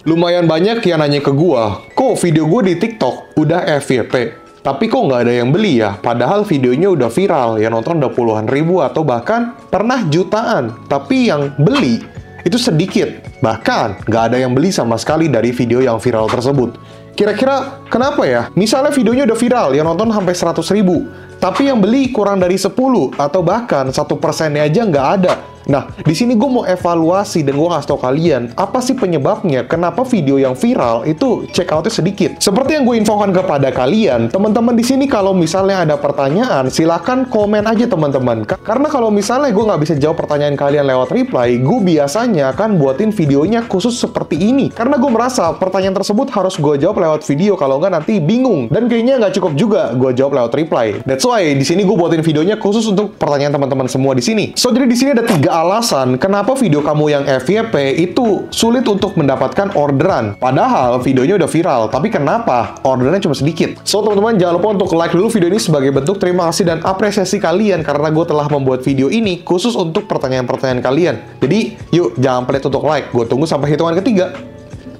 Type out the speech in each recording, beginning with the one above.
Lumayan banyak yang nanya ke gua, kok video gua di TikTok udah FYP, tapi kok nggak ada yang beli ya? Padahal videonya udah viral, yang nonton udah puluhan ribu atau bahkan pernah jutaan. Tapi yang beli itu sedikit, bahkan nggak ada yang beli sama sekali dari video yang viral tersebut. Kira-kira kenapa ya? Misalnya videonya udah viral, yang nonton sampai 100 ribu, tapi yang beli kurang dari 10 atau bahkan 1%-nya aja nggak ada. Nah, di sini gue mau evaluasi dan gue ngasih tau kalian, apa sih penyebabnya, kenapa video yang viral itu check out-nya sedikit. Seperti yang gue infokan kepada kalian, teman-teman di sini kalau misalnya ada pertanyaan, silakan komen aja teman-teman. Karena kalau misalnya gue nggak bisa jawab pertanyaan kalian lewat reply, gue biasanya akan buatin videonya khusus seperti ini. Karena gue merasa pertanyaan tersebut harus gue jawab lewat video, kalau nggak nanti bingung. Dan kayaknya nggak cukup juga gue jawab lewat reply. That's why di sini gue buatin videonya khusus untuk pertanyaan teman-teman semua di sini. So, jadi di sini ada 3 alasan kenapa video kamu yang FYP itu sulit untuk mendapatkan orderan. Padahal videonya udah viral, tapi kenapa orderannya cuma sedikit? So, teman-teman jangan lupa untuk like dulu video ini sebagai bentuk terima kasih dan apresiasi kalian karena gue telah membuat video ini khusus untuk pertanyaan-pertanyaan kalian. Jadi, yuk jangan pelit untuk like. Gue tunggu sampai hitungan ketiga.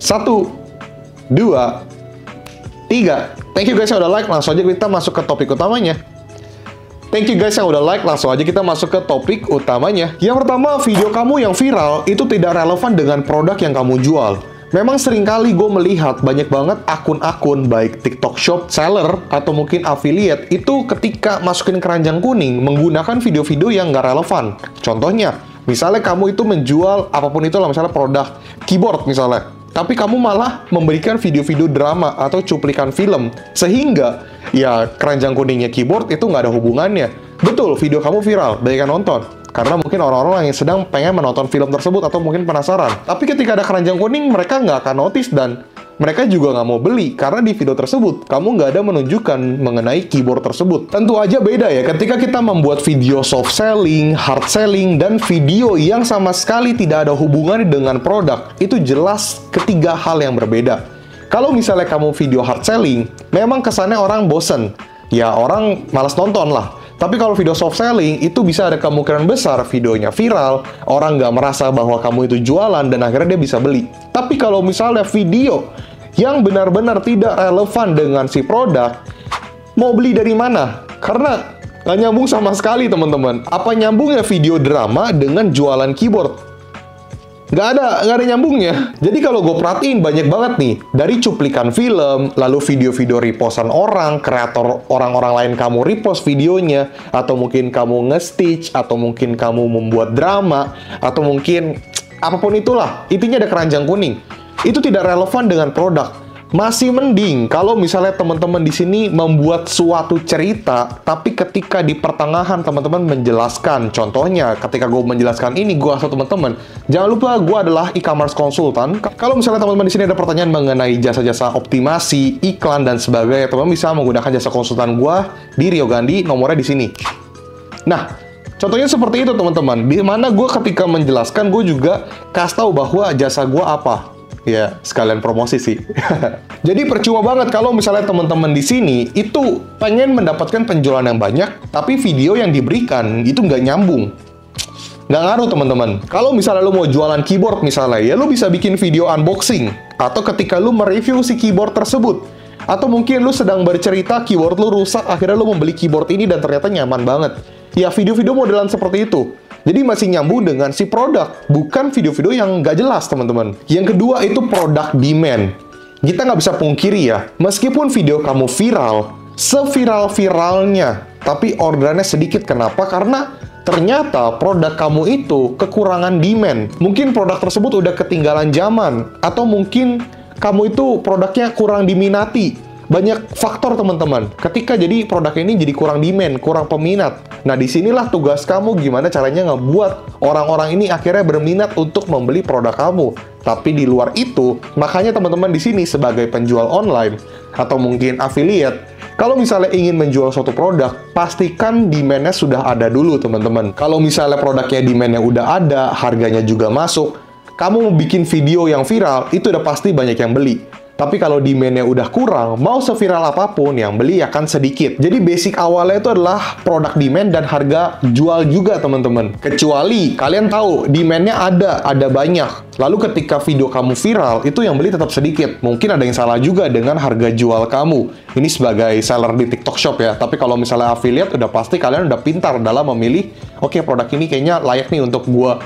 1, 2, 3. Thank you guys yang udah like. Langsung aja kita masuk ke topik utamanya. Thank you guys yang udah like, langsung aja kita masuk ke topik utamanya. Yang pertama, video kamu yang viral itu tidak relevan dengan produk yang kamu jual. Memang seringkali gue melihat banyak banget akun-akun baik TikTok Shop seller atau mungkin affiliate itu ketika masukin keranjang kuning menggunakan video-video yang nggak relevan. Contohnya, misalnya kamu itu menjual apapun itulah, misalnya produk keyboard misalnya. Tapi kamu malah memberikan video-video drama atau cuplikan film. Sehingga, ya keranjang kuningnya keyboard itu nggak ada hubungannya. Betul, video kamu viral, banyak yang nonton. Karena mungkin orang-orang yang sedang pengen menonton film tersebut atau mungkin penasaran. Tapi ketika ada keranjang kuning, mereka nggak akan notice dan mereka juga nggak mau beli. Karena di video tersebut, kamu nggak ada menunjukkan mengenai keyboard tersebut. Tentu aja beda ya, ketika kita membuat video soft selling, hard selling, dan video yang sama sekali tidak ada hubungannya dengan produk, itu jelas ketiga hal yang berbeda. Kalau misalnya kamu video hard selling, memang kesannya orang bosen. Ya, orang malas nonton lah. Tapi kalau video soft selling, itu bisa ada kemungkinan besar videonya viral, orang nggak merasa bahwa kamu itu jualan, dan akhirnya dia bisa beli. Tapi kalau misalnya video yang benar-benar tidak relevan dengan si produk, mau beli dari mana? Karena nggak nyambung sama sekali, teman-teman. Apa nyambungnya video drama dengan jualan keyboard? Nggak ada nyambungnya. Jadi kalau gue perhatiin banyak banget nih, dari cuplikan film, lalu video-video repostan orang, kreator orang-orang lain kamu repost videonya, atau mungkin kamu nge-stitch, atau mungkin kamu membuat drama, atau mungkin apapun itulah, intinya ada keranjang kuning. Itu tidak relevan dengan produk. Masih mending kalau misalnya teman-teman di sini membuat suatu cerita, tapi ketika di pertengahan teman-teman menjelaskan. Contohnya, ketika gue menjelaskan ini, gue asal teman-teman, jangan lupa gue adalah e-commerce konsultan. Kalau misalnya teman-teman di sini ada pertanyaan mengenai jasa-jasa optimasi, iklan, dan sebagainya, teman-teman bisa menggunakan jasa konsultan gue di Rio Gandhi, nomornya di sini. Nah, contohnya seperti itu teman-teman, di mana gue ketika menjelaskan, gue juga kasih tahu bahwa jasa gue apa. Ya, sekalian promosi sih. Jadi percuma banget kalau misalnya teman-teman di sini itu pengen mendapatkan penjualan yang banyak, tapi video yang diberikan itu nggak nyambung. Nggak ngaruh, teman-teman. Kalau misalnya lu mau jualan keyboard misalnya, ya lu bisa bikin video unboxing. Atau ketika lu mereview si keyboard tersebut. Atau mungkin lu sedang bercerita keyboard lu rusak, akhirnya lu membeli keyboard ini dan ternyata nyaman banget. Ya, video-video modelan seperti itu. Jadi masih nyambung dengan si produk, bukan video-video yang nggak jelas, teman-teman. Yang kedua itu produk demand. Kita nggak bisa pungkiri ya, meskipun video kamu viral, seviral-viralnya, tapi orderannya sedikit. Kenapa? Karena ternyata produk kamu itu kekurangan demand. Mungkin produk tersebut udah ketinggalan zaman, atau mungkin kamu itu produknya kurang diminati. Banyak faktor, teman-teman. Ketika jadi produk ini jadi kurang demand, kurang peminat. Nah, disinilah tugas kamu gimana caranya ngebuat orang-orang ini akhirnya berminat untuk membeli produk kamu. Tapi di luar itu, makanya teman-teman di sini sebagai penjual online atau mungkin affiliate, kalau misalnya ingin menjual suatu produk, pastikan demand-nya sudah ada dulu, teman-teman. Kalau misalnya produknya demand-nya udah ada, harganya juga masuk, kamu bikin video yang viral, itu udah pasti banyak yang beli. Tapi kalau demand-nya udah kurang, mau seviral apapun, yang beli akan sedikit. Jadi basic awalnya itu adalah produk demand dan harga jual juga, teman-teman. Kecuali kalian tahu demand-nya ada banyak. Lalu ketika video kamu viral, itu yang beli tetap sedikit. Mungkin ada yang salah juga dengan harga jual kamu. Ini sebagai seller di TikTok Shop ya. Tapi kalau misalnya affiliate, udah pasti kalian udah pintar dalam memilih, oke, produk ini kayaknya layak nih untuk gua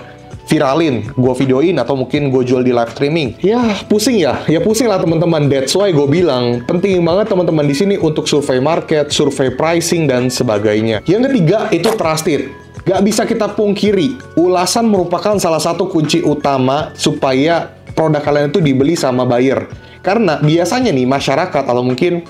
viralin, gue videoin, atau mungkin gue jual di live streaming. Ya, pusing ya. Ya pusing lah teman-teman. That's why gue bilang, penting banget teman-teman di sini untuk survei market, survei pricing, dan sebagainya. Yang ketiga, itu trusted. Gak bisa kita pungkiri, ulasan merupakan salah satu kunci utama supaya produk kalian itu dibeli sama buyer. Karena biasanya nih, masyarakat, atau mungkin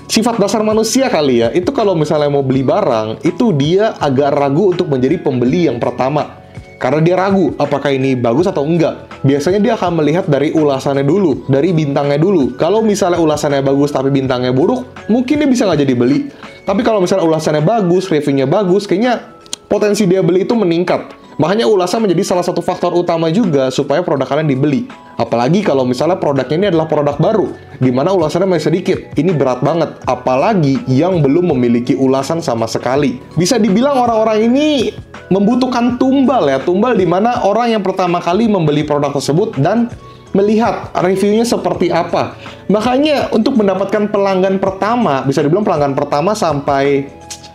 sifat dasar manusia kali ya, itu kalau misalnya mau beli barang, itu dia agak ragu untuk menjadi pembeli yang pertama. Karena dia ragu, apakah ini bagus atau enggak. Biasanya dia akan melihat dari ulasannya dulu, dari bintangnya dulu. Kalau misalnya ulasannya bagus tapi bintangnya buruk, mungkin dia bisa nggak jadi beli. Tapi kalau misalnya ulasannya bagus, reviewnya bagus, kayaknya potensi dia beli itu meningkat. Makanya ulasan menjadi salah satu faktor utama juga supaya produk kalian dibeli. Apalagi kalau misalnya produknya ini adalah produk baru, di mana ulasannya masih sedikit. Ini berat banget, apalagi yang belum memiliki ulasan sama sekali. Bisa dibilang orang-orang ini membutuhkan tumbal ya, tumbal di mana orang yang pertama kali membeli produk tersebut dan melihat reviewnya seperti apa. Makanya untuk mendapatkan pelanggan pertama, bisa dibilang pelanggan pertama sampai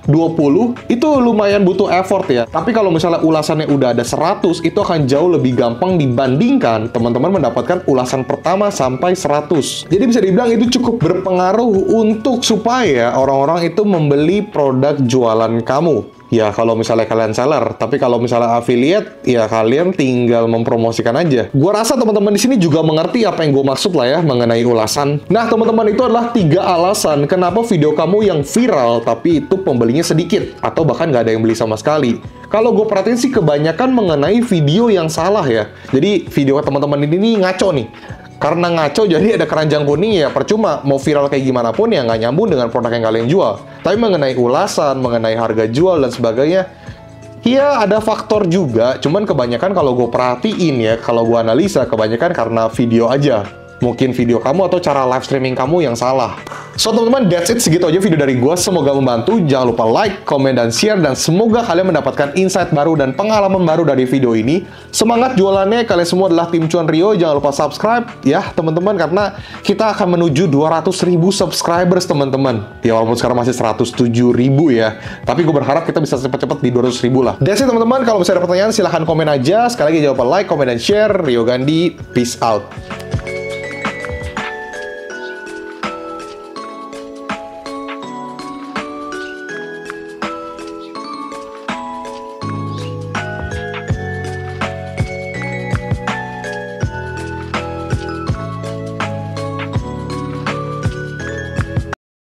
20, itu lumayan butuh effort ya. Tapi kalau misalnya ulasannya udah ada 100, itu akan jauh lebih gampang dibandingkan teman-teman mendapatkan ulasan pertama sampai 100. Jadi bisa dibilang itu cukup berpengaruh untuk supaya orang-orang itu membeli produk jualan kamu. Ya, kalau misalnya kalian seller, tapi kalau misalnya affiliate, ya kalian tinggal mempromosikan aja. Gua rasa teman-teman di sini juga mengerti apa yang gue maksud lah ya mengenai ulasan. Nah, teman-teman, itu adalah 3 alasan kenapa video kamu yang viral, tapi itu pembelinya sedikit, atau bahkan nggak ada yang beli sama sekali. Kalau gue perhatiin sih kebanyakan mengenai video yang salah ya. Jadi video teman-teman ini ngaco nih. Karena ngaco, jadi ada keranjang kuning, ya percuma. Mau viral kayak gimana pun, ya nggak nyambung dengan produk yang kalian jual. Tapi mengenai ulasan, mengenai harga jual, dan sebagainya, ya ada faktor juga. Cuman kebanyakan kalau gue perhatiin ya, kalau gue analisa, kebanyakan karena video aja. Mungkin video kamu atau cara live streaming kamu yang salah. So, teman-teman, that's it. Segitu aja video dari gue. Semoga membantu. Jangan lupa like, komen, dan share. Dan semoga kalian mendapatkan insight baru dan pengalaman baru dari video ini. Semangat jualannya. Kalian semua adalah tim Cuan Rio. Jangan lupa subscribe ya, teman-teman. Karena kita akan menuju 200.000 subscribers, teman-teman. Ya, walaupun sekarang masih 107.000 ya. Tapi gue berharap kita bisa cepat-cepat di 200.000 lah. That's it, teman-teman. Kalau misalnya ada pertanyaan, silahkan komen aja. Sekali lagi, jangan lupa like, komen, dan share. Rio Gandhi, peace out.